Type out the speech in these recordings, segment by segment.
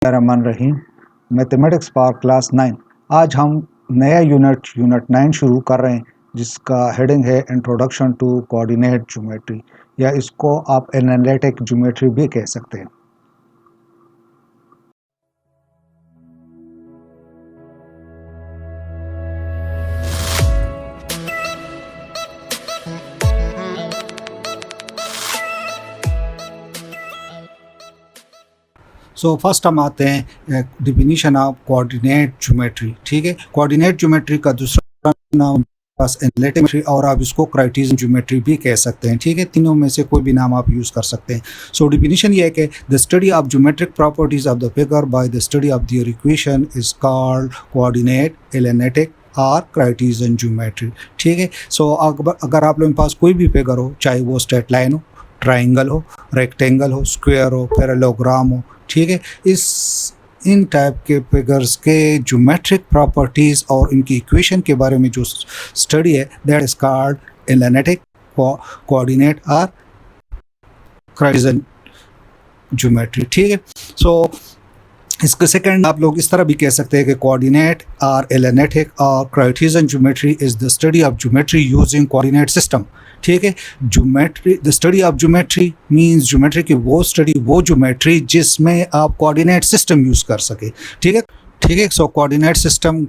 रहमान रहीम। Mathematics part class 9। आज हम नया यूनिट 9 शुरू कर रहे हैं, जिसका हेडिंग है इंट्रोडक्शन टू कोऑर्डिनेट ज्योमेट्री, या इसको आप एनालिटिक ज्योमेट्री भी कह सकते हैं। सो फर्स्ट हम आते हैं डिफिनीशन ऑफ कोऑर्डिनेट ज्योमेट्री। ठीक है, कोऑर्डिनेट ज्योमेट्री का दूसरा नाम एनालिटिक ज्योमेट्री, और आप इसको क्राइटेरियन ज्योमेट्री भी कह सकते हैं। ठीक है, तीनों में से कोई भी नाम आप यूज़ कर सकते हैं। सो डिफिनीशन ये है कि the study of geometric properties of the figure by the study of their equation is called coordinate, analytic और क्राइटेरियन ज्योमेट्री। ठीक है, सो अगर आप लोगों के पास कोई भी फिगर हो, चाहे वो स्ट्रेट लाइन हो, ट्राइंगल हो, रेक्टेंगल हो, स्क्वायर हो, पैरेललोग्राम हो, ठीक है, इन टाइप के फिगर्स के ज्योमेट्रिक प्रॉपर्टीज़ और इनकी इक्वेशन के बारे में जो स्टडी है, that is called analytic, coordinate और क्राइटेरियन ज्योमेट्री। ठीक है, सो इसके सेकंड आप लोग इस तरह भी कह सकते हैं कि कोऑर्डिनेट और एनालिटिक और criterion geometry is the study of geometry using coordinate system. ठीक है, geometry, the study of geometry means geometry की वो स्टडी, वो ज्योमेट्री जिसमें आप कोऑर्डिनेट सिस्टम यूज़ कर सके। ठीक है, ठीक है, सो कोऑर्डिनेट सिस्टम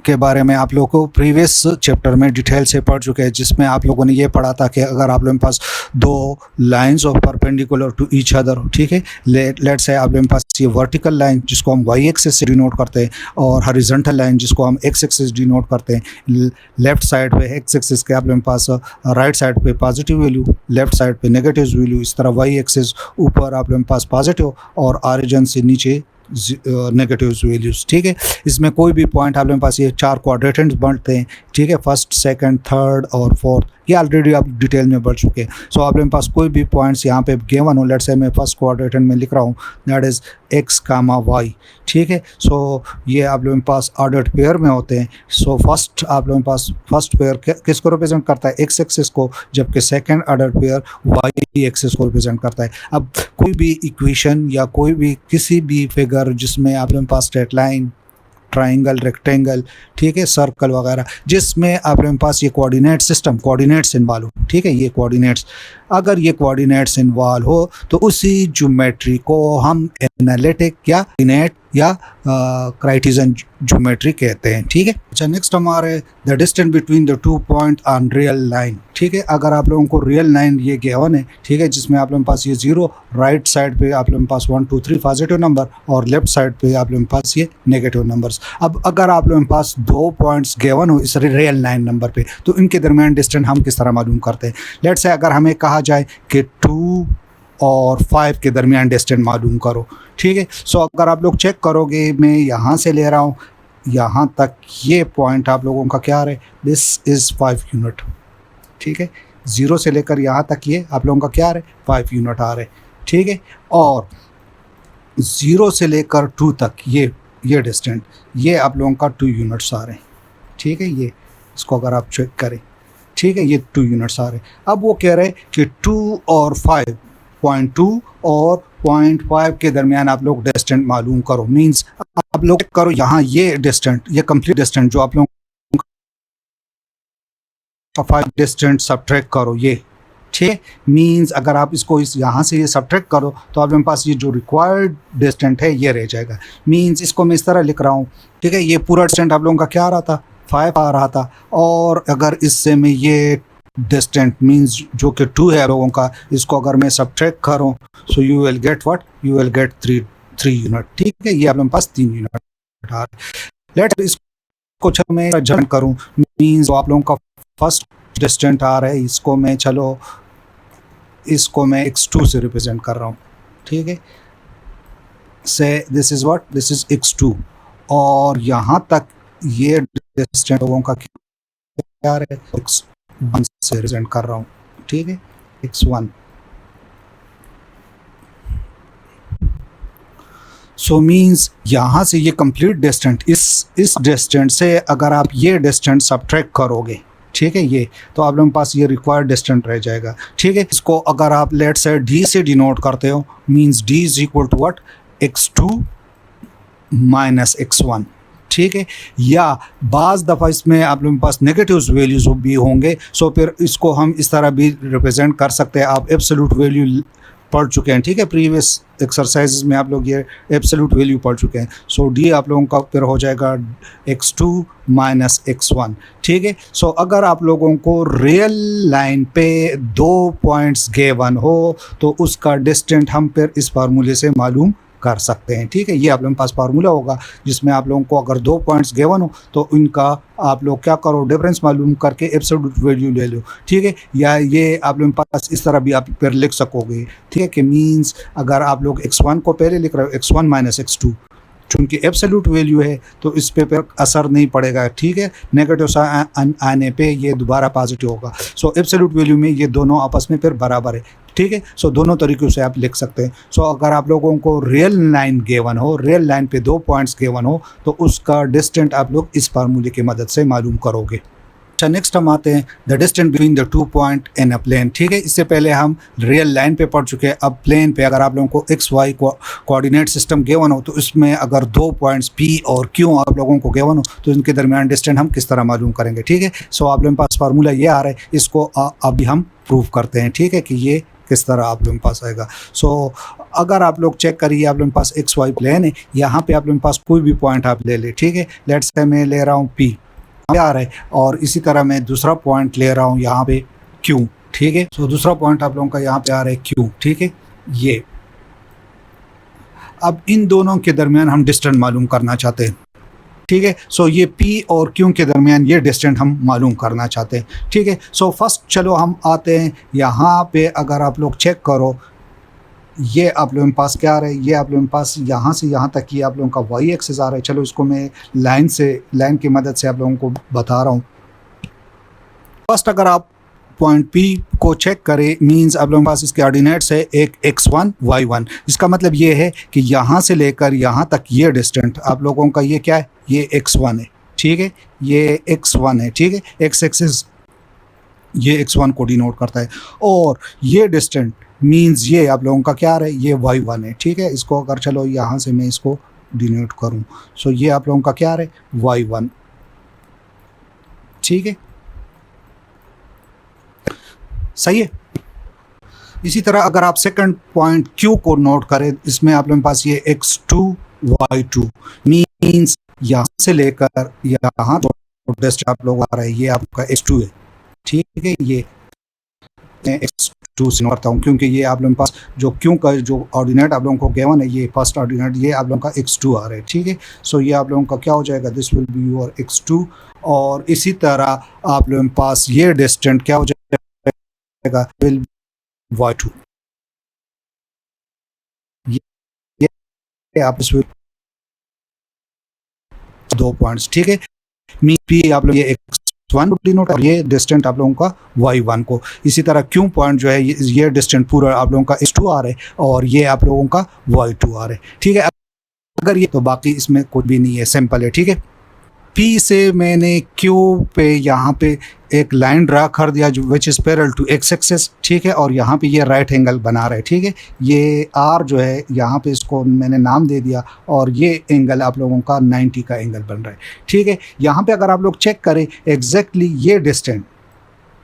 के बारे में आप लोगों को प्रीवियस चैप्टर में डिटेल से पढ़ चुके हैं, जिसमें आप लोगों ने ये पढ़ा था कि अगर आप लोगों के पास दो lines of perpendicular to each other हो, ठीक है, लेट्स से आप लोगों के पास ये वर्टिकल लाइन जिसको हम वाई एक्सिस से डिनोट करते हैं, और हॉरिजॉन्टल लाइन जिसको हम एक्स एक्सिस डिनोट करते हैं। लेफ्ट साइड पे एक्स एक्सिस के आप लोगों के पास राइट साइड पे पॉजिटिव वैल्यू, लेफ्ट साइड पे नेगेटिव वैल्यू, इस तरह वाई एक्सिस ऊपर आप लोगों के पास पॉजिटिव और ऑरिजिन से नीचे नेगेटिव वैल्यूज। ठीक है, इसमें कोई भी पॉइंट आप लोगों के पास ये चार क्वाड्रेंट्स बनते हैं। ठीक है, फर्स्ट, सेकंड, थर्ड और फोर्थ, ये ऑलरेडी आप डिटेल में बढ़ चुके हैं। सो आप लोगों के पास कोई भी पॉइंट्स यहाँ पे गिवन हो, लेट्स से मैं फर्स्ट क्वाड्रेंट में लिख रहा हूँ, that is x comma y. ठीक है, सो ये आप लोगों के पास ऑर्डर्ड पेयर में होते हैं। सो फर्स्ट आप लोगों के पास फर्स्ट पेयर किसको रिप्रेजेंट करता है? एक्स एक्सिस को, जबकि second order pair y axis को रिप्रेजेंट करता है। अब कोई भी इक्वेशन या कोई भी किसी भी फिगर जिसमें आप लोगों के पास स्ट्रेट लाइन, ट्राइंगल, रेक्टेंगल, ठीक है, सर्कल वगैरह, जिसमें आप लोगों के पास ये कोऑर्डिनेट सिस्टम, कोऑर्डिनेट्स इन्वॉल्व हो, ठीक है, ये कोऑर्डिनेट्स, अगर ये कोऑर्डिनेट्स इन्वॉल्व हो तो उसी ज्योमेट्री को हम एनालिटिक या कोऑर्डिनेट या क्राइटेरियन ज्योमेट्री कहते हैं। ठीक है, अच्छा, नेक्स्ट हमारे the distance between the two point on real line. ठीक है, अगर आप लोगों को रियल लाइन ये गिवन है, ठीक है, जिसमें आप लोगों के पास ये जीरो, राइट साइड पे आप लोगों के पास 1 2 3 पॉजिटिव नंबर, और लेफ्ट साइड पे आप लोगों के पास ये नेगेटिव नंबर्स। अब अगर आप लोगों के पास दो पॉइंट्स गिवन हो इस रियल लाइन नंबर पे, तो इनके दरमियान डिस्टेंस हम किस तरह मालूम करते हैं? लेट्स से अगर हमें कहा जाए कि 2 और 5 के दरमियान डिस्टेंस मालूम करो। ठीक है, सो अगर आप लोग चेक करोगे, मैं यहाँ से ले रहा हूँ यहाँ तक, ये पॉइंट आप लोगों का क्या है? This is 5 unit. ठीक है, 0 से लेकर यहाँ तक ये आप लोगों का क्या है? 5 यूनिट आ रहे। ठीक है, और 0 से लेकर 2 तक ये डिस्टेंस, ये आप लोगों का 2 यूनिट्स आ रहे हैं। ठीक है, ये इसको अगर आप चेक करें, ठीक है, ये 2 यूनिट्स आ रहे हैं। अब वो कह रहे हैं कि 2 और 5, 0.2 और 0.5 के दरमियान आप लोग डिस्टेंस मालूम करो। मींस आप लोग करो यहाँ ये डिस्टेंस, ये कंप्लीट डिस्टेंस जो आप लोग का 5 डिस्टेंस सब्ट्रैक्ट करो ये। ठीक, मींस अगर आप इसको इस यहाँ से ये सब्ट्रैक्ट करो तो आप लोगों के पास ये जो रिक्वायर्ड डिस्टेंस है ये रह जाएगा। मींस इसको मैं इस तरह लिख रहा हूँ, ठीक है, ये पूरा डिस्टेंस आप लोगों का क्या आ रहा था? 5 आ रहा था, और अगर इससे मैं ये डिस्टेंस मींस जो कि 2 है लोगों का, इसको अगर मैं सब्ट्रैक्ट करूं, so you will get what? You will get 3 unit. ठीक है, ये आप लोगों के पास 3 यूनिट आ रहा है। लेट इसको चलो मैं जन करूं, मींस आप लोगों का फर्स्ट डिस्टेंस आ रहा है, इसको मैं चलो इसको मैं x2 से रिप्रेजेंट कर रहा हूं। ठीक है, से this is what? This is x2, और यहाँ तक ये डिस्टेंस लोगों का क्या है? x1 से रिप्रेजेंट कर रहा हूँ। ठीक है, x1। सो मींस यहाँ से ये कंप्लीट डिस्टेंस, इस डिस्टेंस से अगर आप ये डिस्टेंस सब्ट्रैक्ट करोगे, ठीक है, ये तो आप लोगों के पास ये रिक्वायर्ड डिस्टेंस रह जाएगा। ठीक है, इसको अगर आप लेट से d से डिनोट करते हो, means d is equal to what? x2 minus x1, ठीक है। या बाज़ दफ़ा इसमें आप लोगों के पास नेगेटिव वैल्यूज़ भी होंगे, सो फिर इसको हम इस तरह भी रिप्रेजेंट कर सकते हैं। आप एब्सोल्यूट वैल्यू पढ़ चुके हैं, ठीक है, प्रीवियस एक्सरसाइजेज में आप लोग ये एब्सोल्यूट वैल्यू पढ़ चुके हैं। सो डी आप लोगों का फिर हो जाएगा x2 माइनस x1, ठीक है। सो अगर आप लोगों को रियल लाइन पे 2 पॉइंट्स गिवन हो तो उसका डिस्टेंस हम फिर इस फार्मूले से मालूम कर सकते हैं, ठीक है। ये आप लोगों के पास फार्मूला होगा जिसमें आप लोगों को अगर 2 पॉइंट्स गिवन हो तो इनका आप लोग क्या करो, डिफरेंस मालूम करके एब्सोल्यूट वैल्यू ले लो, ठीक है। या ये आप लोगों के पास इस तरह भी आप फिर लिख सकोगे, ठीक है, कि मीन्स अगर आप लोग x1 को पहले लिख रहे हो x1 माइनस x2, चूँकि एब्सोल्यूट वैल्यू है तो इस पे फिर असर नहीं पड़ेगा, ठीक है। नेगेटिव आने पे ये दोबारा पॉजिटिव होगा। सो एब्सोल्यूट वैल्यू में ये दोनों आपस में फिर बराबर है, ठीक है। सो दोनों तरीक़ों से आप लिख सकते हैं। सो अगर आप लोगों को रियल लाइन गिवन हो, रियल लाइन पे 2 पॉइंट्स गिवन हो तो उसका डिस्टेंस आप लोग इस फार्मूले की मदद से मालूम करोगे। अच्छा, नेक्स्ट हम आते हैं the distance between the 2 point in a plane, ठीक है। इससे पहले हम रियल लाइन पे पढ़ चुके हैं। अब प्लेन पे अगर आप लोगों को x y coordinate system given हो तो इसमें अगर 2 पॉइंट्स P और Q आप लोगों को गिवन हो तो इनके दरमियान डिस्टेंस हम किस तरह मालूम करेंगे, ठीक है। सो आप लोगों के पास फार्मूला ये आ रहा है, इसको अभी हम प्रूव करते हैं, ठीक है, कि ये किस तरह आप लोगों के पास आएगा। सो अगर आप लोग चेक करिए, आप लोगों के पास एक्स वाई प्लेन है, यहाँ पे आप लोगों के पास कोई भी पॉइंट आप ले ले, ठीक है। लेट्स से मैं ले रहा हूँ P आ रहा है और इसी तरह मैं दूसरा पॉइंट ले रहा हूँ यहाँ पे Q, ठीक है। सो दूसरा पॉइंट आप लोगों का यहाँ पे आ रहा है Q, ठीक है। ये अब इन दोनों के दरमियान हम डिस्टेंस मालूम करना चाहते हैं, ठीक है। सो ये P और Q के दरमियान ये डिस्टेंस हम मालूम करना चाहते हैं, ठीक है। सो फर्स्ट चलो हम आते हैं यहाँ पे। अगर आप लोग चेक करो, ये आप लोगों के पास क्या आ रहा है, ये आप लोगों के पास यहाँ से यहाँ तक ये आप लोगों का वाई एक्सिस आ रहा है। चलो इसको मैं लाइन की मदद से आप लोगों को बता रहा हूँ। फर्स्ट अगर आप पॉइंट P को चेक करें, मींस आप लोगों के पास इसके ऑर्डिनेट्स है एक x1 y1। इसका मतलब ये है कि यहाँ से लेकर यहाँ तक ये डिस्टेंस आप लोगों का ये क्या है, ये x1 है, ठीक है। ये x1 है, ठीक है। x एक्सिस ये x1 को डिनोट करता है और ये डिस्टेंस मींस ये आप लोगों का क्या आ रहा है, ये y1 है, ठीक है। इसको अगर चलो यहाँ से मैं इसको डिनोट करूँ, सो ये आप लोगों का क्या आ रहा है, y1, ठीक है, सही है। इसी तरह अगर आप सेकंड पॉइंट Q को नोट करें, इसमें आप लोगों के पास ये x2 y2 मींस यहाँ से लेकर यहाँ डिस्टेंस आप लोग आ रहा है, ये आपका x2 है, ठीक है। ये x2 से नोट करता हूँ क्योंकि ये आप लोगों के पास जो Q का जो ऑर्डिनेट आप लोगों को गिवन है, ये फर्स्ट ऑर्डिनेट ये आप लोगों का x2 आ रहा है, ठीक है। सो ये आप लोगों का क्या हो जाएगा, this will be your x2। और इसी तरह आप लोगों के पास ये डिस्टेंस क्या हो जाएगा, विल y2। ये आप इस 2 पॉइंट्स, ठीक है। मी P आप लोग ये x1 डिनोट और ये डिस्टेंस आप लोगों का y1 को। इसी तरह Q पॉइंट जो है ये डिस्टेंस पूरा आप लोगों का x2 आ रहा है और ये आप लोगों का y2 आ रहा है, ठीक है। अगर ये तो बाकी इसमें कुछ भी नहीं है, सिंपल है, ठीक है। P से मैंने Q पे यहाँ पे एक लाइन ड्रा कर दिया जो which is parallel to x axis, ठीक है। और यहाँ पे ये राइट एंगल बना रहा है, ठीक है। ये R जो है यहाँ पे इसको मैंने नाम दे दिया और ये एंगल आप लोगों का 90 का एंगल बन रहा है, ठीक है। यहाँ पे अगर आप लोग चेक करें एग्जैक्टली ये डिस्टेंस,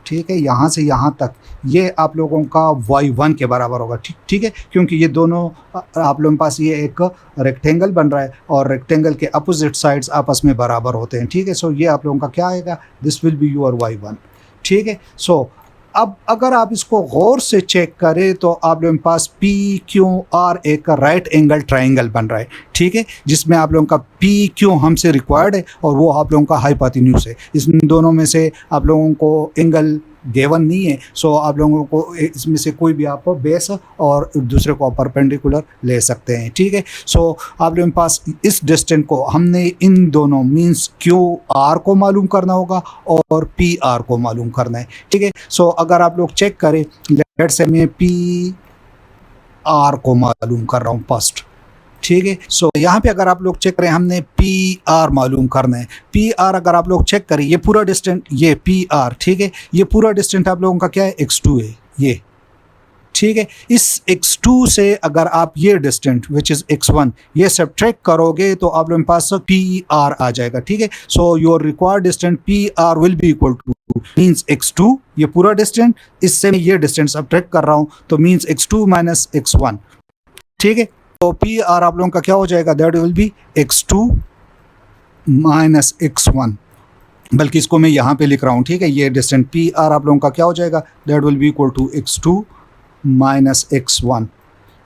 ठीक है, यहाँ से यहाँ तक ये आप लोगों का y1 के बराबर होगा, ठीक है। क्योंकि ये दोनों आप लोगों के पास ये एक रेक्टेंगल बन रहा है और रेक्टेंगल के अपोजिट साइड्स आपस में बराबर होते हैं, ठीक है। सो ये आप लोगों का क्या आएगा, this will be your y1, ठीक है। सो अब अगर आप इसको गौर से चेक करें तो आप लोगों के पास PQR एक राइट एंगल ट्राइंगल बन रहा है, ठीक है, जिसमें आप लोगों का PQ हमसे रिक्वायर्ड है और वो आप लोगों का हाइपोटेन्यूज है। इन दोनों में से आप लोगों को एंगल गिवन नहीं है, सो आप लोगों को इसमें से कोई भी आप बेस और दूसरे को परपेंडिकुलर ले सकते हैं, ठीक है। सो आप लोगों के पास इस डिस्टेंस को हमने इन दोनों मींस QR को मालूम करना होगा और PR को मालूम करना है, ठीक है। सो अगर आप लोग चेक करें, लेट्स से मैं PR को मालूम कर रहा हूँ फर्स्ट, ठीक है। सो यहाँ पे अगर आप लोग चेक करें, हमने PR मालूम करना है। PR अगर आप लोग चेक करें, ये पूरा डिस्टेंस ये PR, ठीक है, ये पूरा डिस्टेंस आप लोगों का क्या है, x2 है ये, ठीक है। इस x2 से अगर आप ये डिस्टेंस विच इज़ x1 ये सब्ट्रैक्ट करोगे तो आप लोगों के पास PR आ जाएगा, ठीक है। So your required distance PR will be equal two means x2, ये पूरा डिस्टेंस, इससे मैं ये डिस्टेंस सब्ट्रैक्ट कर रहा हूँ तो मीन्स x2 माइनस x1, ठीक है। तो PR आप लोगों का क्या हो जाएगा, that will B x2 minus x1, बल्कि इसको मैं यहाँ पे लिख रहा हूँ, ठीक है। ये डिस्टेंस PR आप लोगों का क्या हो जाएगा, that will be equal to x2 minus x1,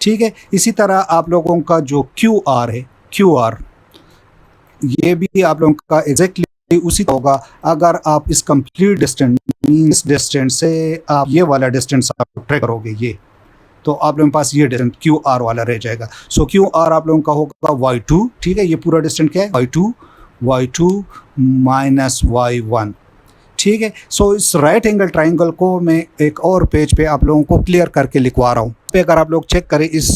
ठीक है। इसी तरह आप लोगों का जो QR है, QR ये भी आप लोगों का एग्जैक्टली उसी होगा। अगर आप इस कंप्लीट डिस्टेंस मीन्स डिस्टेंस से आप ये वाला डिस्टेंस आप ट्रैक करोगे ये, तो आप लोगों के पास ये डिस्टेंस QR वाला रह जाएगा। सो QR आप लोगों का होगा y2, ठीक है। ये पूरा डिस्टेंस क्या है, y2 माइनस y1, ठीक है। सो इस राइट एंगल ट्राइंगल को मैं एक और पेज पे आप लोगों को क्लियर करके लिखवा रहा हूँ। पे अगर आप लोग चेक करें इस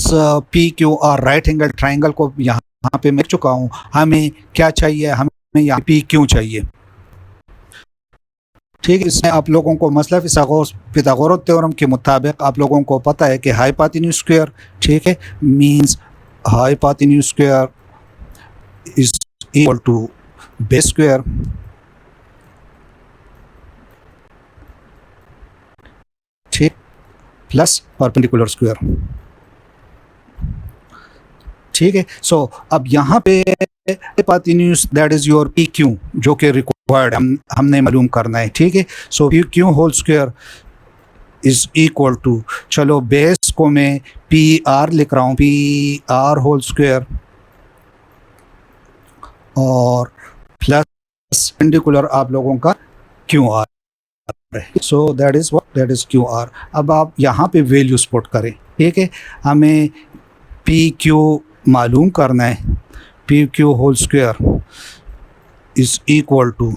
PQR राइट एंगल ट्राइंगल को, यहाँ पे मैं लिख चुका हूँ। हमें क्या चाहिए, हमें यहाँ PQ चाहिए, ठीक है। इसमें आप लोगों को मसला पिथागोरस थ्योरम के मुताबिक आप लोगों को पता है कि हाइपोटेन्यूज स्क्वायर, ठीक है, means hypotenuse square is equal to base square, ठीक, प्लस परपेंडिकुलर स्क्वायर, ठीक है। सो अब यहाँ पे hypotenuse that is your PQ जो कि रिक्वायर्ड हमने मालूम करना है, ठीक है। So PQ whole square is equal to, चलो बेस को मैं PR लिख रहा हूँ, PR होल स्क्वायर और प्लस परपेंडिकुलर आप लोगों का QR, so that is what, that is QR। अब आप यहाँ पे वैल्यूज पुट करें, ठीक है। हमें PQ मालूम करना है, PQ whole square is equal to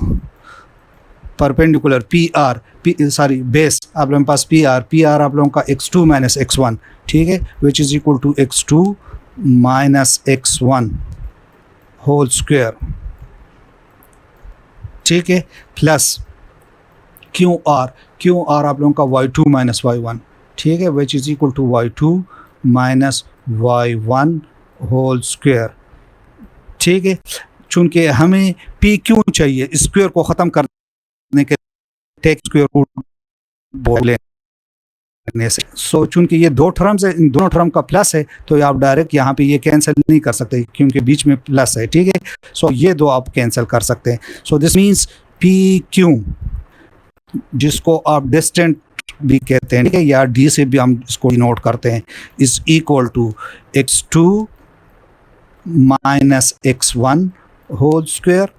perpendicular base आप लोगों के पास PR आप लोगों का x2 माइनस x1, ठीक है, which is equal to x2 minus x1 whole square, ठीक है, प्लस QR आप लोगों का y2 माइनस y1, ठीक है, which is equal to y2 minus y1 whole square, ठीक है। चूंकि हमें PQ चाहिए, स्क्वायर को ख़त्म करने के टेक स्क्वायर रूट बोलने से, सो चूंकि ये दो टर्म्स है, इन दोनों टर्म का प्लस है तो आप डायरेक्ट यहाँ पे ये कैंसिल नहीं कर सकते क्योंकि बीच में प्लस है, ठीक है। सो ये दो आप कैंसिल कर सकते हैं। सो दिस मीन्स PQ जिसको आप डिस्टेंट भी कहते हैं, ठीक है, या D से भी हम इसको डिनोट करते हैं, is equal to x2 minus x1 whole square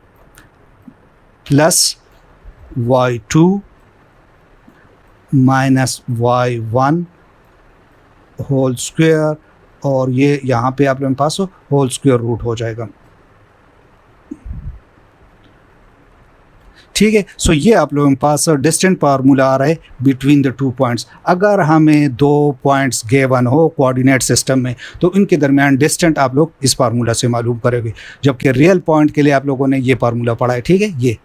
plus y2 minus y1 whole square, और ये यहाँ पे आप लोगों के पास होल स्क्वायर रूट हो जाएगा, ठीक है। सो ये आप लोगों के पास डिस्टेंट फार्मूला आ रहा है बिटवीन द टू पॉइंट्स। अगर हमें दो पॉइंट्स गिवन हो कोऑर्डिनेट सिस्टम में तो इनके दरमियान डिस्टेंट आप लोग इस फार्मूला से मालूम करोगे, जबकि रियल पॉइंट के लिए आप लोगों ने ये फार्मूला पढ़ा है, ठीक है, ये,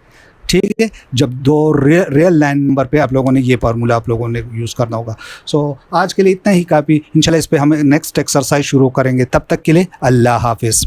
ठीक है। जब दो रियल लाइन नंबर पे आप लोगों ने ये फार्मूला आप लोगों ने यूज़ करना होगा। सो आज के लिए इतना ही काफ़ी, इंशाल्लाह इस पे हम नेक्स्ट एक्सरसाइज शुरू करेंगे। तब तक के लिए अल्लाह हाफिज़।